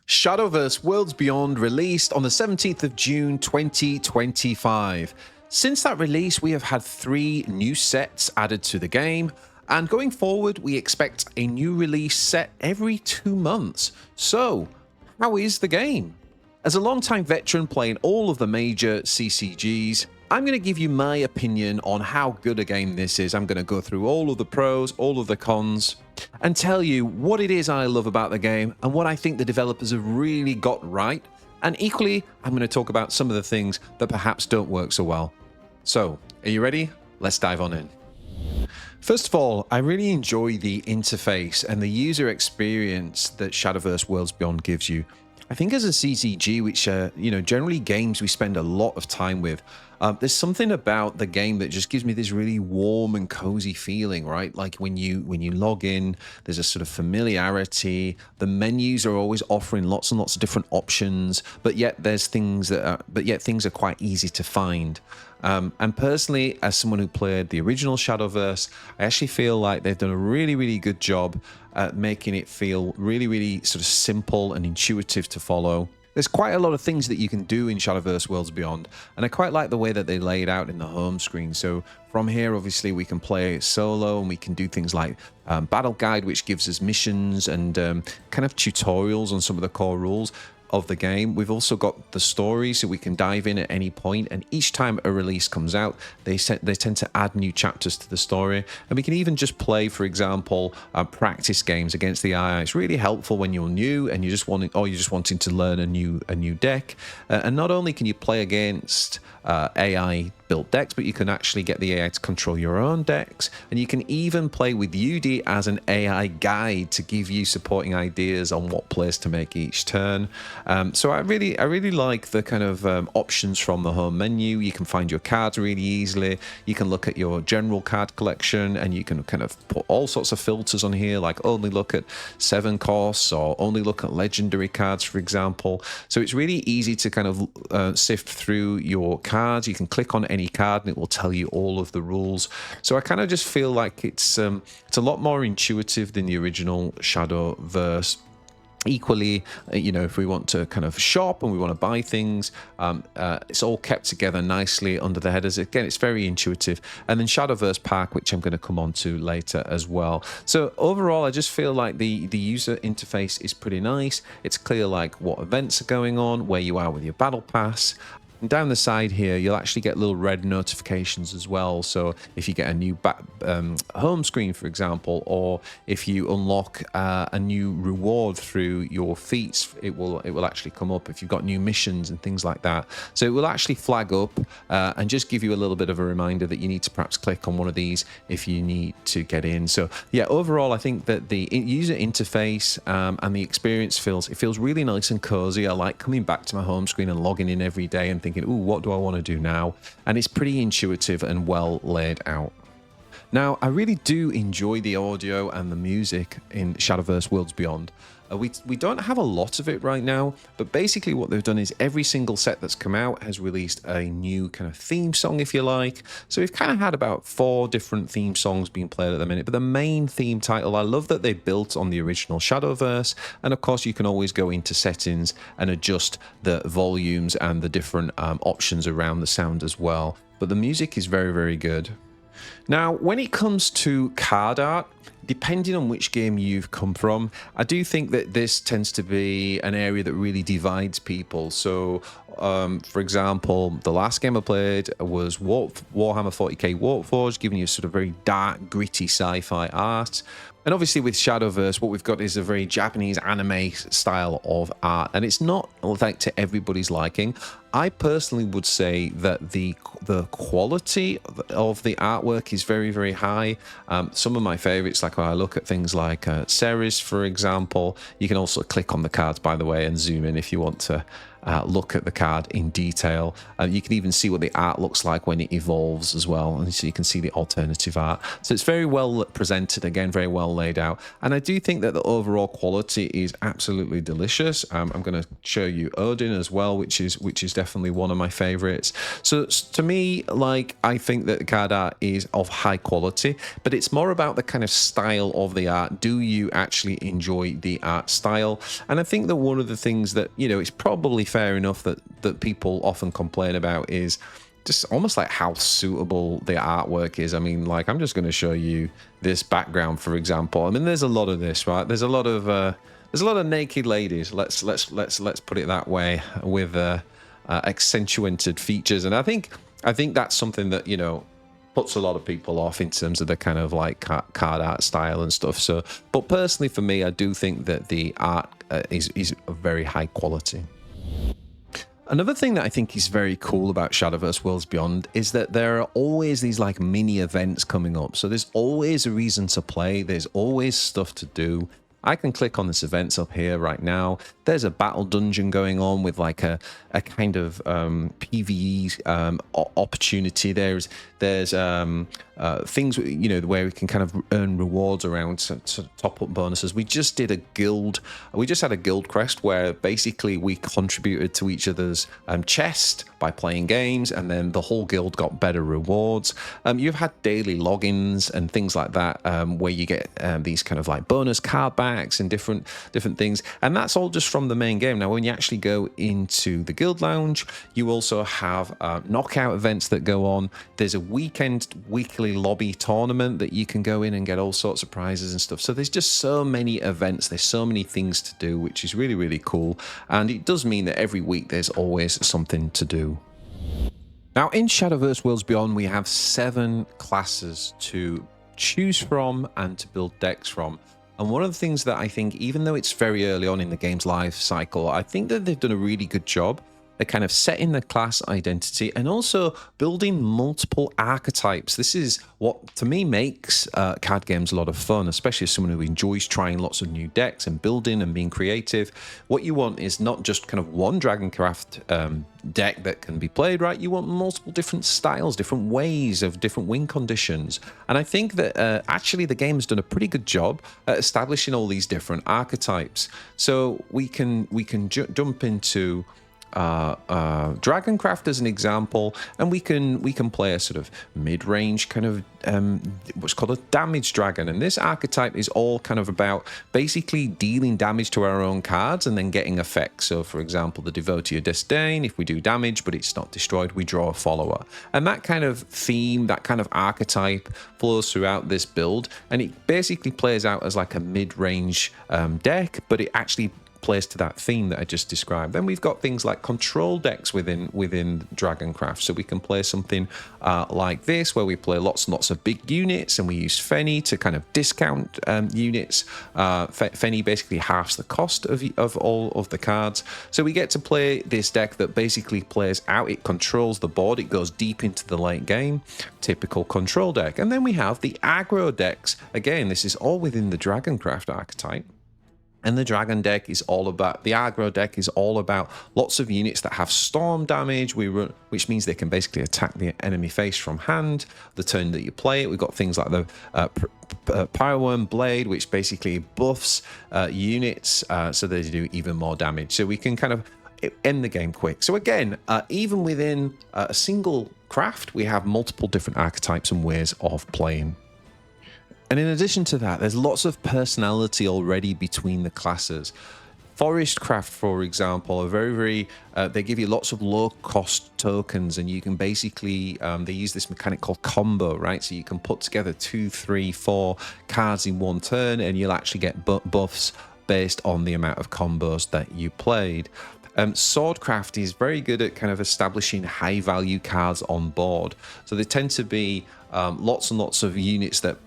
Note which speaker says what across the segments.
Speaker 1: Shadowverse Worlds Beyond released on the 17th of June 2025. Since that release, we have had 3 new sets added to the game, and going forward, we expect a new release set every 2 months. So, how is the game? As a long-time veteran playing all of the major CCGs, I'm going to give you my opinion on how good a game this is. I'm going to go through all of the pros, all of the cons, and tell you what it is I love about the game and what I think the developers have really got right. And equally, I'm going to talk about some of the things that perhaps don't work so well. So, are you ready? Let's dive on in. First of all, I really enjoy the interface and the user experience that Shadowverse Worlds Beyond gives you. I think as a CCG, which generally games we spend a lot of time with, there's something about the game that just gives me this really warm and cozy feeling, right? Like when you log in, there's a sort of familiarity. The menus are always offering lots and lots of different options, but yet things are quite easy to find. And personally, as someone who played the original Shadowverse, I actually feel like they've done a really, really good job at making it feel really, really sort of simple and intuitive to follow. There's quite a lot of things that you can do in Shadowverse Worlds Beyond, and I quite like the way that they lay it out in the home screen. So from here, obviously, we can play solo, and we can do things like Battle Guide, which gives us missions and kind of tutorials on some of the core rules of the game. We've also got the story, so we can dive in at any point, and each time a release comes out, they tend to add new chapters to the story, and we can even just play, for example, practice games against the AI. It's really helpful when you're new and you're just wanting to learn a new deck, and not only can you play against AI built decks, but you can actually get the AI to control your own decks, and you can even play with UD as an AI guide to give you supporting ideas on what plays to make each turn. So I really like the kind of options from the home menu. You can find your cards really easily. You can look at your general card collection, and you can kind of put all sorts of filters on here, like only look at 7 costs or only look at legendary cards, for example. So it's really easy to kind of sift through your cards. You can click on any card and it will tell you all of the rules. So I kind of just feel like it's a lot more intuitive than the original Shadowverse. Equally, if we want to kind of shop and we want to buy things, it's all kept together nicely under the headers. Again, it's very intuitive. And then Shadowverse Park, which I'm going to come on to later as well. So overall, I just feel like the user interface is pretty nice. It's clear like what events are going on, where you are with your battle pass. And down the side here, you'll actually get little red notifications as well. So if you get a new home screen, for example, or if you unlock a new reward through your feats, it will actually come up if you've got new missions and things like that. So it will actually flag up and just give you a little bit of a reminder that you need to perhaps click on one of these if you need to get in. So yeah, overall, I think that the user interface and the experience feels really nice and cozy. I like coming back to my home screen and logging in every day and thinking, ooh, what do I want to do now? And it's pretty intuitive and well laid out. Now, I really do enjoy the audio and the music in Shadowverse Worlds Beyond. We don't have a lot of it right now, but basically what they've done is every single set that's come out has released a new kind of theme song, if you like. So we've kind of had about 4 different theme songs being played at the minute, but the main theme title, I love that they built on the original Shadowverse, and of course you can always go into settings and adjust the volumes and the different options around the sound as well. But the music is very, very good. Now, when it comes to card art, depending on which game you've come from, I do think that this tends to be an area that really divides people. So, for example, the last game I played was Warhammer 40k Warforged, giving you sort of very dark, gritty sci-fi art. And obviously with Shadowverse, what we've got is a very Japanese anime style of art, and it's not like to everybody's liking. I personally would say that the quality of the artwork is very, very high. Some of my favorites, like when I look at things like Ceres, for example, you can also click on the cards, by the way, and zoom in if you want to look at the card in detail. You can even see what the art looks like when it evolves as well, and so you can see the alternative art. So it's very well presented, again, very well laid out, and I do think that the overall quality is absolutely delicious. I'm going to show you Odin as well, which is definitely one of my favorites. So to me, like, I think that the card art is of high quality, but it's more about the kind of style of the art. Do you actually enjoy the art style? And I think that one of the things that, you know, it's probably fair enough that people often complain about is just almost like how suitable the artwork is. I mean, like, I'm just going to show you this background, for example. I mean, there's a lot of this, right? There's a lot of naked ladies. Let's put it that way, with accentuated features, and I think that's something that, you know, puts a lot of people off in terms of the kind of like card art style and stuff. So, but personally for me, I do think that the art is of very high quality. Another thing that I think is very cool about Shadowverse Worlds Beyond is that there are always these like mini events coming up. So there's always a reason to play. There's always stuff to do. I can click on this events up here right now. There's a battle dungeon going on with like a kind of PvE opportunity. There's things, you know, where we can kind of earn rewards around to top up bonuses. We just had a guild quest where basically we contributed to each other's chest by playing games, and then the whole guild got better rewards. You've had daily logins and things like that, where you get these kind of like bonus card backs and different things, and that's all just from the main game. Now, when you actually go into the guild lounge, you also have knockout events that go on. There's a weekly lobby tournament that you can go in and get all sorts of prizes and stuff. So there's just so many events, there's so many things to do, which is really, really cool. And it does mean that every week there's always something to do. Now, in Shadowverse Worlds Beyond, we have 7 classes to choose from and to build decks from. And one of the things that I think, even though it's very early on in the game's life cycle, I think that they've done a really good job at kind of setting the class identity and also building multiple archetypes. This is what, to me, makes card games a lot of fun, especially as someone who enjoys trying lots of new decks and building and being creative. What you want is not just kind of one Dragoncraft deck that can be played, right? You want multiple different styles, different ways of different win conditions. And I think that actually the game has done a pretty good job at establishing all these different archetypes. So we can jump into Dragoncraft as an example, and we can play a sort of mid-range kind of what's called a damage dragon, and this archetype is all kind of about basically dealing damage to our own cards and then getting effects. So for example, the Devotee of Disdain, if we do damage but it's not destroyed, we draw a follower, and that kind of theme, that kind of archetype flows throughout this build, and it basically plays out as like a mid-range deck, but it actually plays to that theme that I just described. Then we've got things like control decks within Dragoncraft, so we can play something like this, where we play lots and lots of big units, and we use Fenny to kind of discount units. Fenny basically halves the cost of all of the cards, so we get to play this deck that basically plays out. It controls the board, it goes deep into the late game, typical control deck. And then we have the aggro decks. Again, this is all within the Dragoncraft archetype. And the Dragon deck is all about, the aggro deck is all about lots of units that have storm damage, which means they can basically attack the enemy face from hand the turn that you play it. We've got things like the Pyroworm Blade, which basically buffs units so they do even more damage. So we can kind of end the game quick. So again, even within a single craft, we have multiple different archetypes and ways of playing. And in addition to that, there's lots of personality already between the classes. Forestcraft, for example, are very, they give you lots of low-cost tokens, and you can basically, they use this mechanic called combo, right? So you can put together 2, 3, 4 cards in one turn, and you'll actually get buffs based on the amount of combos that you played. Swordcraft is very good at kind of establishing high-value cards on board. So they tend to be lots and lots of units that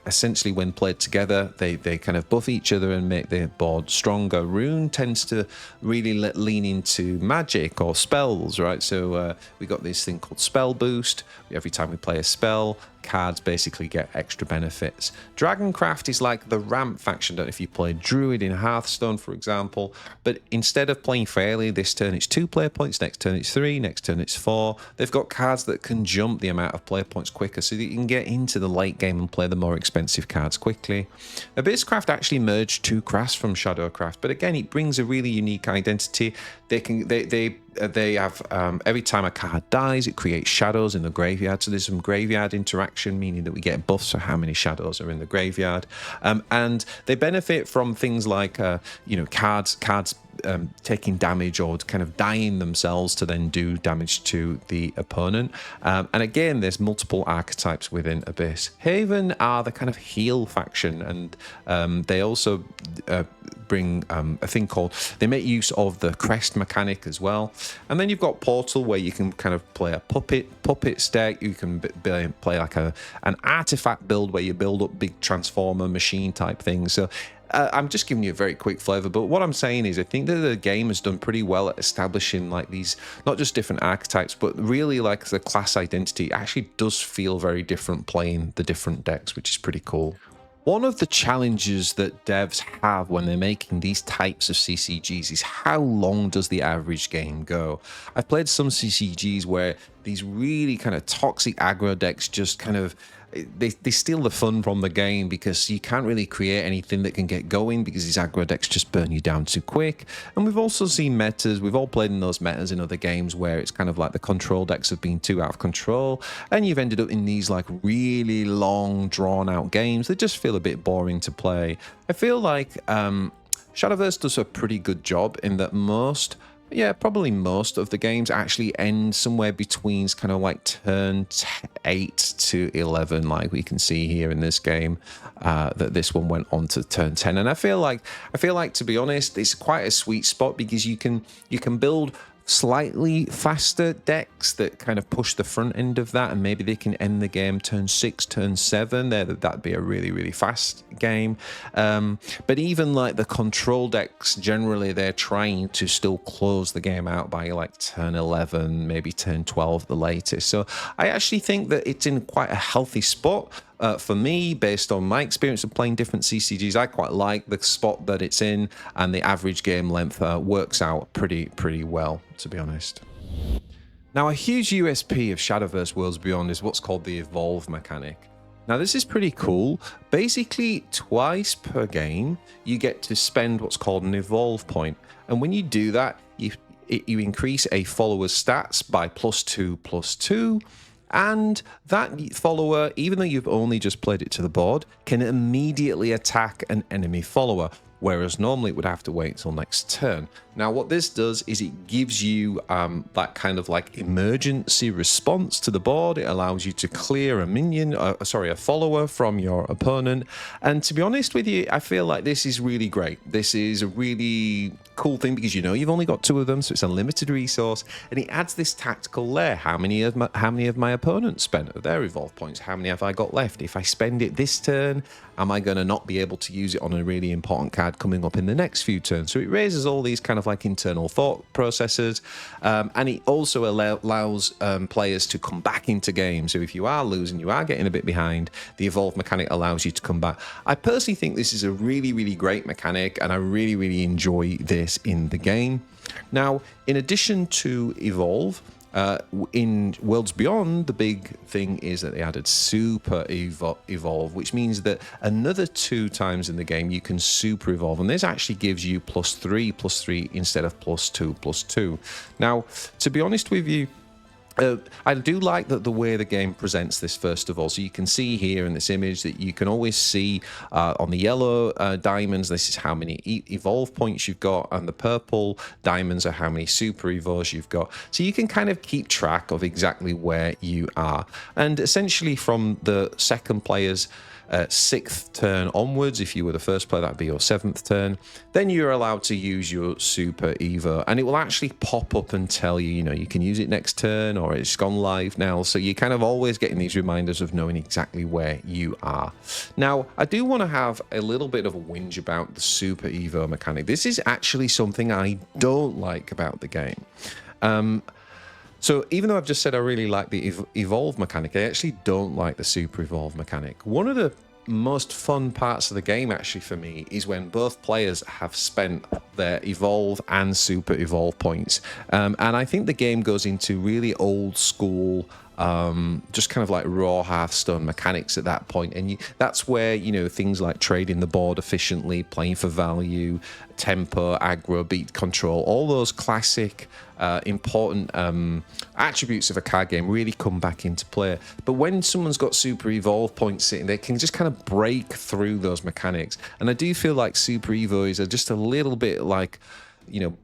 Speaker 1: essentially, when played together, they kind of buff each other and make the board stronger. Rune tends to really lean into magic or spells, right? So we got this thing called Spell Boost. Every time we play a spell, cards basically get extra benefits. Dragoncraft is like the ramp faction. Don't know if you played Druid in Hearthstone, for example, but instead of playing fairly, this turn it's 2 player points, next turn it's 3, next turn it's 4. They've got cards that can jump the amount of player points quicker so that you can get into the late game and play the more expensive cards quickly. Abysscraft actually merged 2 crafts from Shadowcraft, but again, it brings a really unique identity. They have every time a card dies, it creates shadows in the graveyard. So there's some graveyard interaction, meaning that we get buffs for how many shadows are in the graveyard, and they benefit from things like cards taking damage or kind of dying themselves to then do damage to the opponent. And again, there's multiple archetypes within Abyss. Haven are the kind of heal faction, and they also bring a thing called, they make use of the crest mechanic as well. And then you've got Portal, where you can kind of play a puppet deck. You can play like an artifact build where you build up big transformer machine type things. So I'm just giving you a very quick flavor, but what I'm saying is I think that the game has done pretty well at establishing like these, not just different archetypes, but really like the class identity. It actually does feel very different playing the different decks, which is pretty cool. One of the challenges that devs have when they're making these types of CCGs is how long does the average game go? I've played some CCGs where these really kind of toxic aggro decks just kind of, they steal the fun from the game, because you can't really create anything that can get going because these aggro decks just burn you down too quick. And we've also seen metas, we've all played in those metas in other games where it's kind of like the control decks have been too out of control and you've ended up in these like really long drawn out games that just feel a bit boring to play. I feel like Shadowverse does a pretty good job in that probably most of the games actually end somewhere between kind of like turn 8 to 11, like we can see here in this game, that this one went on to turn 10. And I feel like, to be honest, it's quite a sweet spot because you can build slightly faster decks that kind of push the front end of that, and maybe they can end the game turn 6, turn 7. That'd be a really, really fast game. But even like the control decks, generally they're trying to still close the game out by like turn 11, maybe turn 12 the latest. So I actually think that it's in quite a healthy spot. For me, based on my experience of playing different CCGs, I quite like the spot that it's in, and the average game length works out pretty well, to be honest. Now, a huge USP of Shadowverse Worlds Beyond is what's called the Evolve mechanic. Now, this is pretty cool. Basically, twice per game, you get to spend what's called an Evolve point. And when you do that, you increase a follower's stats by +2/+2. And that follower, even though you've only just played it to the board, can immediately attack an enemy follower, whereas normally it would have to wait until next turn. Now, what this does is it gives you that kind of like emergency response to the board. It allows you to clear a follower from your opponent. And to be honest with you, I feel like this is really great. This is a really cool thing because you've only got 2 of them, so it's a limited resource, and it adds this tactical layer. How many of my opponents spent their evolve points? How many have I got left? If I spend it this turn, am I going to not be able to use it on a really important card coming up in the next few turns? So it raises all these kind of like internal thought processes, and it also allows players to come back into games. So if you are losing, you are getting a bit behind, the evolve mechanic allows you to come back. I personally think this is a really, really great mechanic, and I really, really enjoy this in the game. Now, in addition to evolve, in Worlds Beyond, the big thing is that they added Super Evolve, which means that another 2 times in the game you can Super Evolve, and this actually gives you +3/+3 instead of +2/+2. Now, to be honest with you, I do like that the way the game presents this, first of all. So you can see here in this image that you can always see on the yellow diamonds, this is how many evolve points you've got, and the purple diamonds are how many super evolves you've got. So you can kind of keep track of exactly where you are. And essentially from the second player's 6th turn onwards, if you were the first player, that'd be your 7th turn, then you're allowed to use your super evo, and it will actually pop up and tell you, you can use it next turn, or it's gone live now. So you're kind of always getting these reminders of knowing exactly where you are. Now, I do want to have a little bit of a whinge about the super evo mechanic. This is actually something I don't like about the game. So even though I've just said I really like the evolve mechanic, I actually don't like the super evolve mechanic. One of the most fun parts of the game actually for me is when both players have spent their evolve and super evolve points, and I think the game goes into really old school just kind of like raw Hearthstone mechanics at that point, and that's where, you know, things like trading the board efficiently, playing for value, tempo, aggro, beat control, all those classic important attributes of a card game really come back into play. But when someone's got super evolve points sitting, they can just kind of break through those mechanics, and I do feel like super evos are just a little bit like, you know,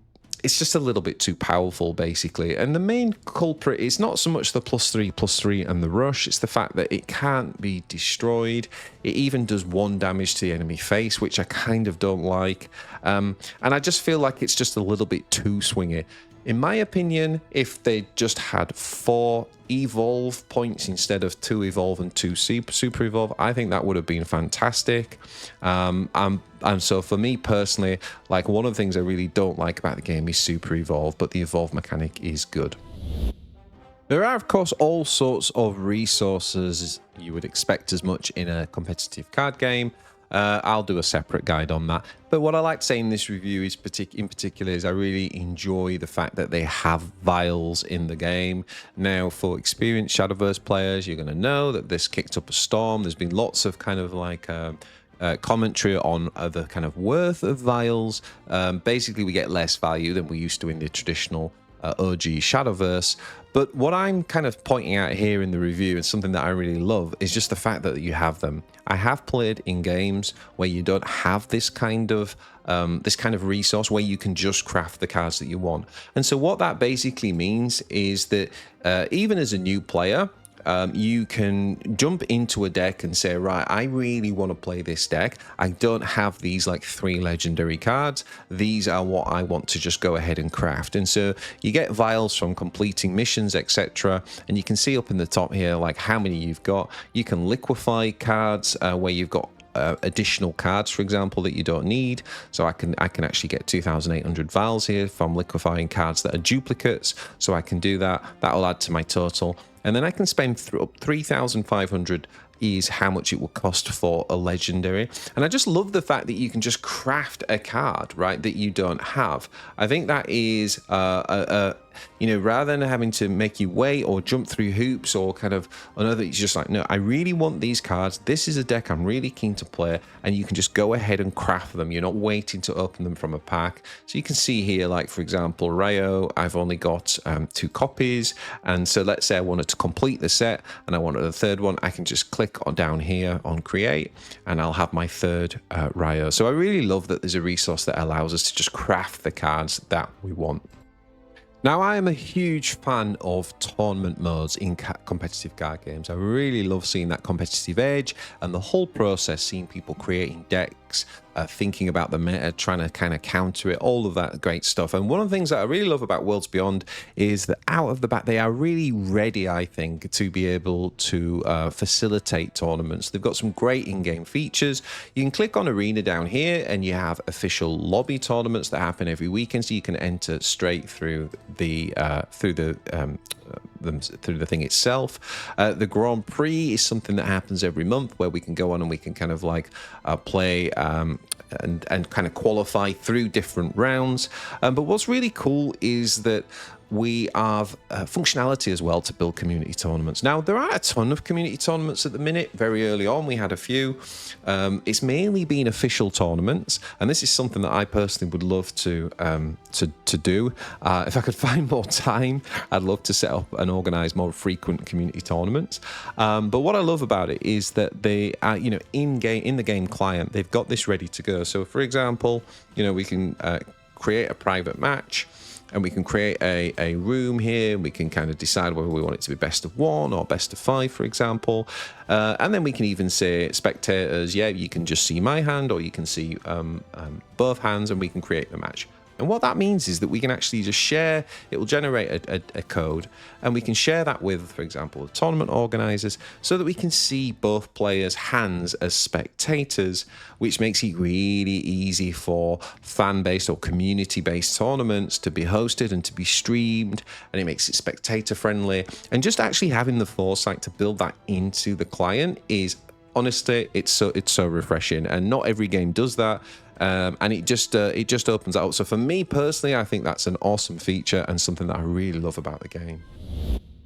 Speaker 1: it's just a little bit too powerful, basically. And the main culprit is not so much the +3/+3 and the rush, it's the fact that it can't be destroyed. It even does 1 damage to the enemy face, which I kind of don't like. And I just feel like it's just a little bit too swingy. In my opinion, if they just had 4 evolve points instead of 2 evolve and 2 super evolve, I think that would have been fantastic. And so for me personally, like, one of the things I really don't like about the game is super evolve, but the evolve mechanic is good. There are, of course, all sorts of resources you would expect as much in a competitive card game. I'll do a separate guide on that. But what I like to say in this review is in particular is I really enjoy the fact that they have vials in the game. Now, for experienced Shadowverse players, you're going to know that this kicked up a storm. There's been lots of kind of like commentary on the kind of worth of vials. Basically, we get less value than we used to in the traditional OG Shadowverse. But what I'm kind of pointing out here in the review, and something that I really love, is just the fact that you have them. I have played in games where you don't have this kind of resource where you can just craft the cards that you want. And so what that basically means is that even as a new player, you can jump into a deck and say, right, I really want to play this deck. I don't have these like 3 legendary cards. These are what I want to just go ahead and craft. And so you get vials from completing missions, etc. And you can see up in the top here, like, how many you've got. You can liquefy cards where you've got additional cards, for example, that you don't need. So I can actually get 2,800 vials here from liquefying cards that are duplicates. So I can do that. That'll add to my total. And then I can spend 3,500 is how much it will cost for a legendary. And I just love the fact that you can just craft a card, right, that you don't have. I think that is you know, rather than having to make you wait or jump through hoops or kind of another, it's just like, no, I really want these cards. This is a deck I'm really keen to play, and you can just go ahead and craft them. You're not waiting to open them from a pack. So you can see here, like, for example, Rayo, I've only got 2 copies. And so let's say I wanted to complete the set and I wanted a 3rd one. I can just click on down here on create, and I'll have my 3rd Rayo. So I really love that there's a resource that allows us to just craft the cards that we want. Now, I am a huge fan of tournament modes in competitive card games. I really love seeing that competitive edge and the whole process, seeing people creating decks, thinking about the meta, trying to kind of counter it, all of that great stuff. And one of the things that I really love about Worlds Beyond is that out of the bat, they are really ready, I think, to be able to facilitate tournaments. They've got some great in-game features. You can click on Arena down here, and you have official lobby tournaments that happen every weekend, so you can enter straight through the thing itself. The Grand Prix is something that happens every month, where we can go on and we can kind of like play and kind of qualify through different rounds. But what's really cool is that we have functionality as well to build community tournaments. Now, there are a ton of community tournaments at the minute. Very early on, we had a few. It's mainly been official tournaments, and this is something that I personally would love to do. If I could find more time, I'd love to set up and organize more frequent community tournaments. But what I love about it is that they are, you know, in the game client, they've got this ready to go. So, for example, you know, we can create a private match, and we can create a room here. We can kind of decide whether we want it to be best of 1 or best of 5, for example. And then we can even say, spectators, yeah, you can just see my hand, or you can see both hands, and we can create the match. And what that means is that we can actually just share, it will generate a code, and we can share that with, for example, the tournament organizers, so that we can see both players' hands as spectators, which makes it really easy for fan-based or community-based tournaments to be hosted and to be streamed, and it makes it spectator-friendly. And just actually having the foresight to build that into the client is, honestly, it's so refreshing, and not every game does that. And it just opens it up. So for me personally, I think that's an awesome feature and something that I really love about the game.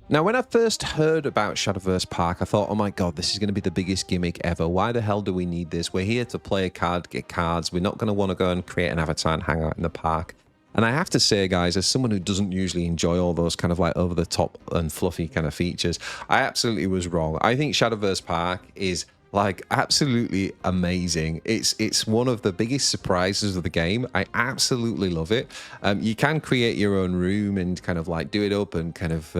Speaker 1: Now, when I first heard about Shadowverse Park, I thought, oh my god, this is going to be the biggest gimmick ever. Why the hell do we need this? We're here to play a card, get cards. We're not going to want to go and create an avatar and hang out in the park. And I have to say, guys, as someone who doesn't usually enjoy all those kind of like over-the-top and fluffy kind of features, I absolutely was wrong. I think Shadowverse Park is like absolutely amazing. It's one of the biggest surprises of the game. I absolutely love it. You can create your own room and kind of like do it up and kind of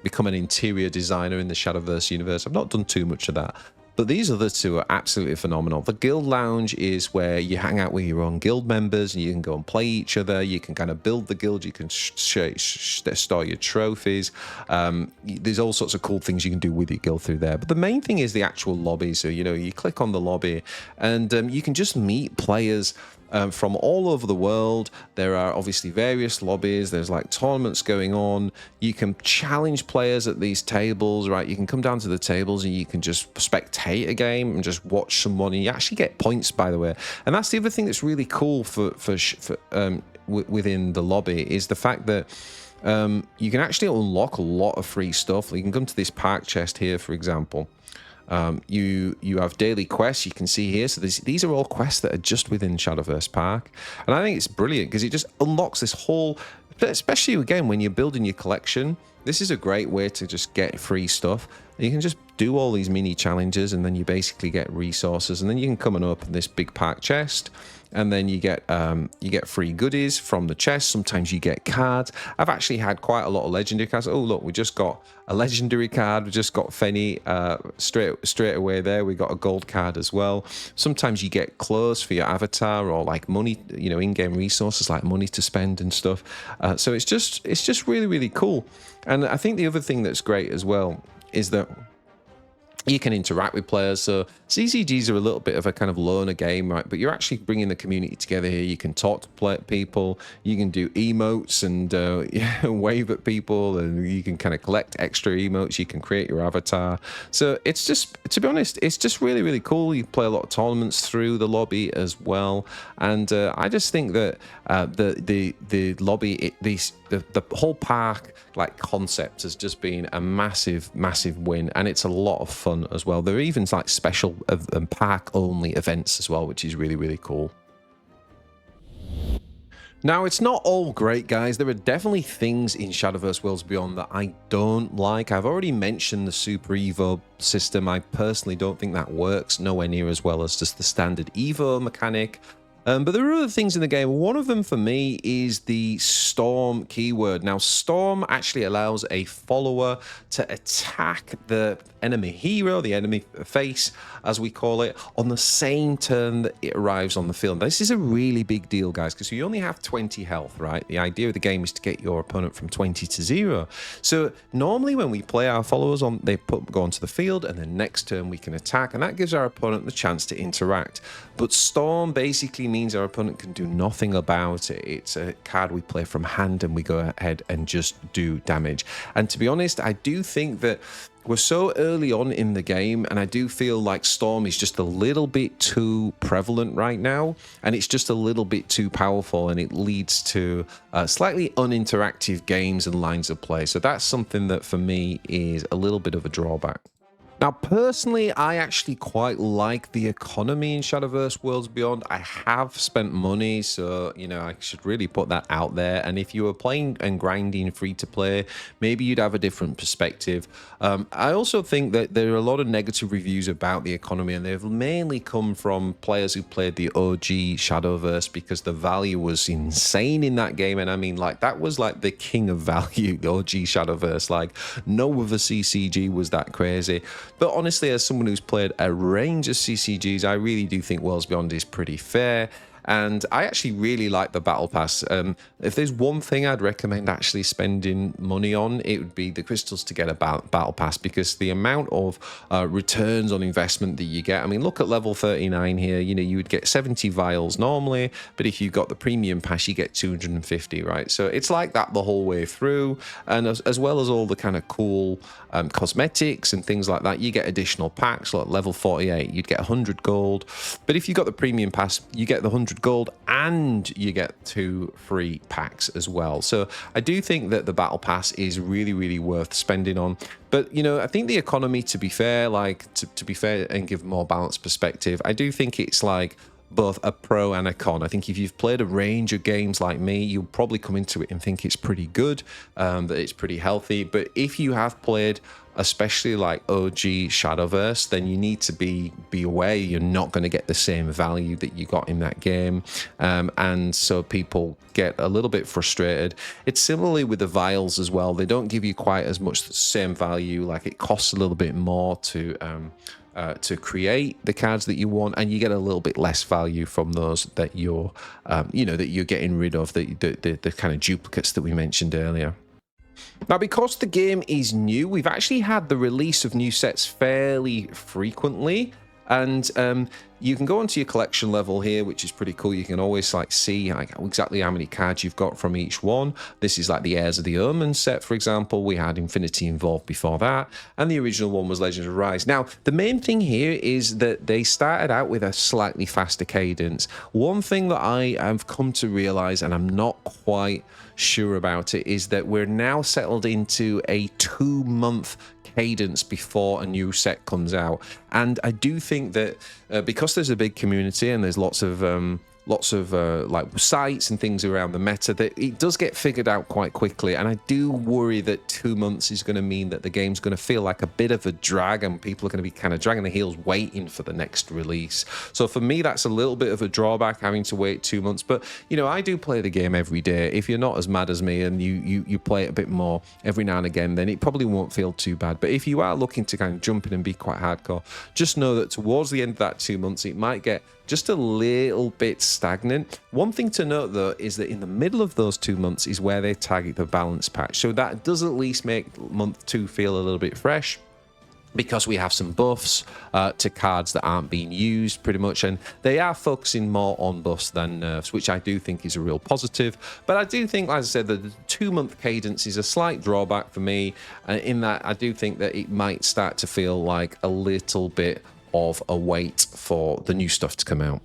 Speaker 1: become an interior designer in the Shadowverse universe. I've not done too much of that, but these other two are absolutely phenomenal. The Guild Lounge is where you hang out with your own guild members and you can go and play each other. You can kind of build the guild. You can store your trophies. There's all sorts of cool things you can do with your guild through there. But the main thing is the actual lobby. So, you know, you click on the lobby and you can just meet players from all over the world. There are obviously various lobbies. There's like tournaments going on. You can challenge players at these tables, right? You can come down to the tables and you can just spectate a game and just watch someone. And you actually get points, by the way. And that's the other thing that's really cool within the lobby is the fact that you can actually unlock a lot of free stuff. You can come to this park chest here, for example. You have daily quests you can see here. So these are all quests that are just within Shadowverse Park. And I think it's brilliant because it just unlocks this whole, especially again, when you're building your collection, this is a great way to just get free stuff. You can just do all these mini challenges and then you basically get resources, and then you can come and open this big park chest. And then you get free goodies from the chest. Sometimes you get cards. I've actually had quite a lot of legendary cards. Oh, look, we just got a legendary card. We just got Fenny straight away there. We got a gold card as well. Sometimes you get clothes for your avatar or like money, you know, in-game resources like money to spend and stuff. So it's just really, really cool. And I think the other thing that's great as well is that you can interact with players. So CCGs are a little bit of a kind of loner game, right? But you're actually bringing the community together here. You can talk to people. You can do emotes and wave at people, and you can kind of collect extra emotes. You can create your avatar. So it's just, to be honest, it's just really, really cool. You play a lot of tournaments through the lobby as well. And I just think that the lobby, the whole park like concept has just been a massive win, and it's a lot of fun as well. There are even like special park only events as well, which is really, really cool. Now, it's not all great, guys. There are definitely things in Shadowverse Worlds Beyond that I don't like. I've already mentioned the Super Evo system. I personally don't think that works nowhere near as well as just the standard Evo mechanic. But there are other things in the game. One of them for me is the Storm keyword. Now, Storm actually allows a follower to attack the enemy hero, the enemy face, as we call it, on the same turn that it arrives on the field. This is a really big deal, guys, because you only have 20 health, right? The idea of the game is to get your opponent from 20 to 0. So normally when we play our followers on, they go onto the field, and then next turn we can attack, and that gives our opponent the chance to interact. But Storm basically means our opponent can do nothing about it. It's a card we play from hand, and we go ahead and just do damage. And to be honest, I do think that we're so early on in the game, and I do feel like Storm is just a little bit too prevalent right now, and it's just a little bit too powerful, and it leads to slightly uninteractive games and lines of play. So that's something that for me is a little bit of a drawback. Now, personally, I actually quite like the economy in Shadowverse Worlds Beyond. I have spent money, so, you know, I should really put that out there. And if you were playing and grinding free-to-play, maybe you'd have a different perspective. I also think that there are a lot of negative reviews about the economy, and they've mainly come from players who played the OG Shadowverse because the value was insane in that game. And I mean, like, that was like the king of value, the OG Shadowverse. Like, no other CCG was that crazy. But honestly, as someone who's played a range of CCGs, I really do think Worlds Beyond is pretty fair. And I actually really like the battle pass. If there's one thing I'd recommend actually spending money on, it would be the crystals to get a battle pass, because the amount of returns on investment that you get. I mean, look at level 39 here. You know, you would get 70 vials normally, but if you got the premium pass, you get 250, right? So it's like that the whole way through. And as well as all the kind of cool cosmetics and things like that, you get additional packs. Like level 48, you'd get 100 gold. But if you got the premium pass, you get the 100 gold and you get 2 free packs as well. So I do think that the battle pass is really, really worth spending on. But, you know, I think the economy, to be fair, like to be fair and give more balanced perspective, I do think it's like both a pro and a con. I think if you've played a range of games like me, you'll probably come into it and think it's pretty good, that it's pretty healthy. But if you have played especially like OG Shadowverse, then you need to be aware you're not going to get the same value that you got in that game. And so people get a little bit frustrated. It's similarly with the vials as well. They don't give you quite as much the same value. Like it costs a little bit more to create the cards that you want, and you get a little bit less value from those that you're, that you're getting rid of, the kind of duplicates that we mentioned earlier. Now, because the game is new, we've actually had the release of new sets fairly frequently. And you can go onto your collection level here, which is pretty cool. You can always like see like exactly how many cards you've got from each one. This is like the Heirs of the Omen set, for example. We had Infinity involved before that, and the original one was Legends of Rise. Now, the main thing here is that they started out with a slightly faster cadence. One thing that I have come to realize, and I'm not quite sure about it, is that we're now settled into a 2-month cadence before a new set comes out. And I do think that because there's a big community and there's lots of like sites and things around the meta, that it does get figured out quite quickly. And I do worry that 2 months is going to mean that the game's going to feel like a bit of a drag, and people are going to be kind of dragging their heels waiting for the next release. So for me, that's a little bit of a drawback, having to wait 2 months. But you know, I do play the game every day. If you're not as mad as me and you play it a bit more every now and again, then it probably won't feel too bad. But if you are looking to kind of jump in and be quite hardcore, just know that towards the end of that 2 months, it might get just a little bit stagnant. One thing to note though is that in the middle of those 2 months is where they target the balance patch. So that does at least make month 2 feel a little bit fresh, because we have some buffs to cards that aren't being used pretty much, and they are focusing more on buffs than nerfs, which I do think is a real positive. But I do think, as I said, that the 2-month cadence is a slight drawback for me, in that I do think that it might start to feel like a little bit of a wait for the new stuff to come out.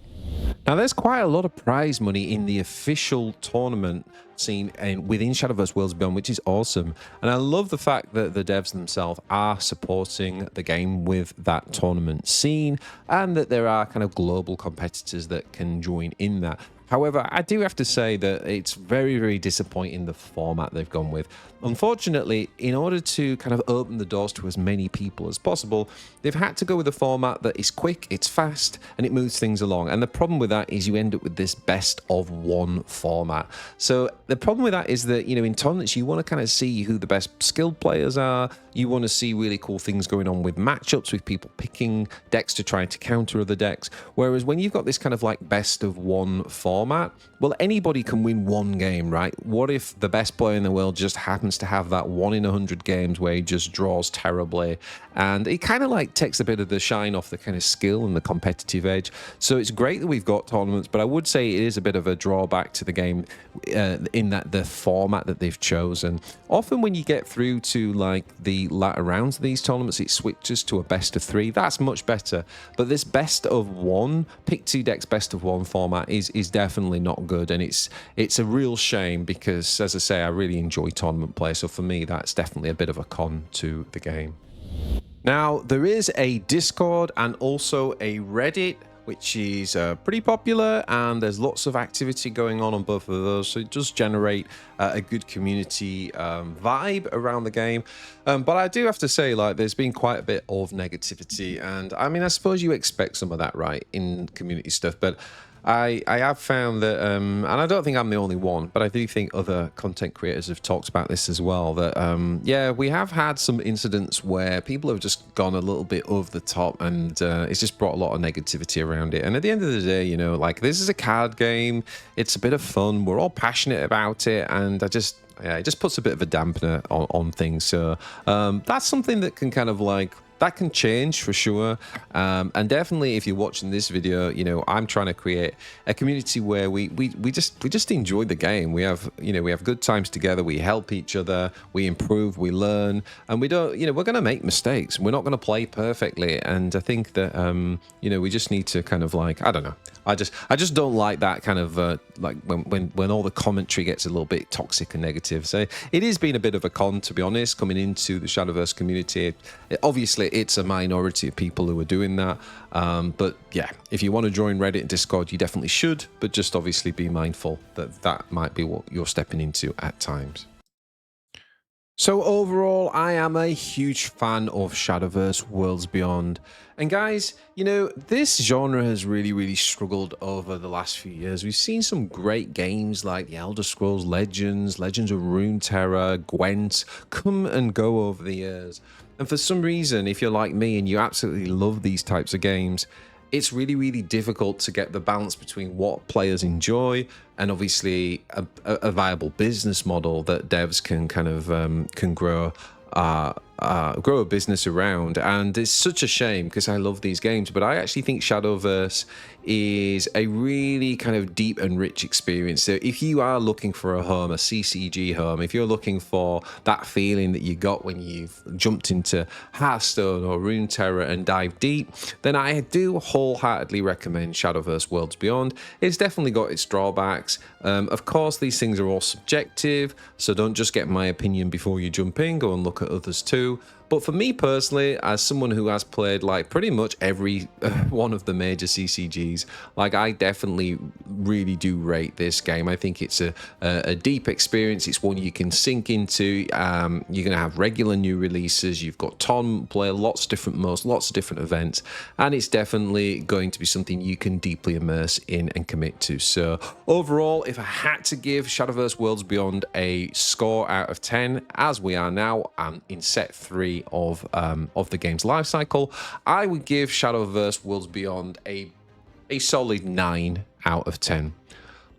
Speaker 1: Now, there's quite a lot of prize money in the official tournament scene within Shadowverse Worlds Beyond, which is awesome. And I love the fact that the devs themselves are supporting the game with that tournament scene, and that there are kind of global competitors that can join in that. However, I do have to say that it's very, very disappointing, the format they've gone with. Unfortunately, in order to kind of open the doors to as many people as possible, they've had to go with a format that is quick, it's fast, and it moves things along. And the problem with that is you end up with this best of one format. So the problem with that is that, you know, in tournaments, you want to kind of see who the best skilled players are. You want to see really cool things going on with matchups, with people picking decks to try to counter other decks. Whereas when you've got this kind of like best of one format, well, anybody can win one game, right? What if the best player in the world just happens to have that 1 in 100 games where he just draws terribly? And it kind of like takes a bit of the shine off the kind of skill and the competitive edge. So it's great that we've got tournaments, but I would say it is a bit of a drawback to the game in that the format that they've chosen. Often when you get through to like the latter rounds of these tournaments, it switches to a best of 3. That's much better. But this best of 1, pick 2 decks best of 1 format is definitely not good. And it's a real shame, because, as I say, I really enjoy tournament play. So for me, that's definitely a bit of a con to the game. Now, there is a Discord and also a Reddit, which is pretty popular, and there's lots of activity going on both of those, so it does generate a good community vibe around the game. But I do have to say, like, there's been quite a bit of negativity, and I mean, I suppose you expect some of that, right, in community stuff, but I have found that, and I don't think I'm the only one, but I do think other content creators have talked about this as well, that, yeah, we have had some incidents where people have just gone a little bit over the top, and it's just brought a lot of negativity around it. And at the end of the day, you know, like, this is a card game, it's a bit of fun, we're all passionate about it, and yeah, it just puts a bit of a dampener on things. So that's something that can kind of like, that can change for sure. And definitely if you're watching this video, you know, I'm trying to create a community where we just enjoy the game. We have, you know, we have good times together, we help each other, we improve, we learn, and we don't, you know, we're going to make mistakes. We're not going to play perfectly. And I think that, you know, we just need to kind of like, I don't know. I just don't like that kind of like when all the commentary gets a little bit toxic and negative. So it has been a bit of a con, to be honest, coming into the Shadowverse community. Obviously, it's a minority of people who are doing that. But yeah, if you want to join Reddit and Discord, you definitely should. But just obviously be mindful that that might be what you're stepping into at times. So overall, I am a huge fan of Shadowverse Worlds Beyond. And guys, you know, this genre has really struggled over the last few years. We've seen some great games like the Elder Scrolls Legends, Legends of Runeterra, Gwent come and go over the years. And for some reason, if you're like me and you absolutely love these types of games, it's really difficult to get the balance between what players enjoy and obviously a viable business model that devs can kind of can grow a business around. And it's such a shame because I love these games, but I actually think Shadowverse is a really kind of deep and rich experience. So if you are looking for a home, a CCG home, if you're looking for that feeling that you got when you've jumped into Hearthstone or Runeterra and dive deep, then I do wholeheartedly recommend Shadowverse Worlds Beyond. It's definitely got its drawbacks. Of course, these things are all subjective, so don't just get my opinion before you jump in, go and look at others too. But for me personally, as someone who has played like pretty much every one of the major CCGs, like I definitely really do rate this game. I think it's a deep experience. It's one you can sink into. You're going to have regular new releases. You've got ton play, lots of different modes, lots of different events. And it's definitely going to be something you can deeply immerse in and commit to. So overall, if I had to give Shadowverse Worlds Beyond a score out of 10, as we are now in set 3 of the game's life cycle, I would give Shadowverse Worlds Beyond a solid 9 out of 10.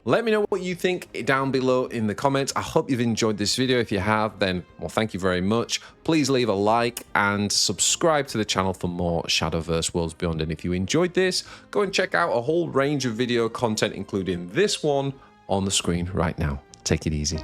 Speaker 1: Let me know what you think down below in the comments. I hope you've enjoyed this video. If you have, then, well, thank you very much. Please leave a like and subscribe to the channel for more Shadowverse Worlds Beyond. And if you enjoyed this, go and check out a whole range of video content, including this one on the screen right now. Take it easy.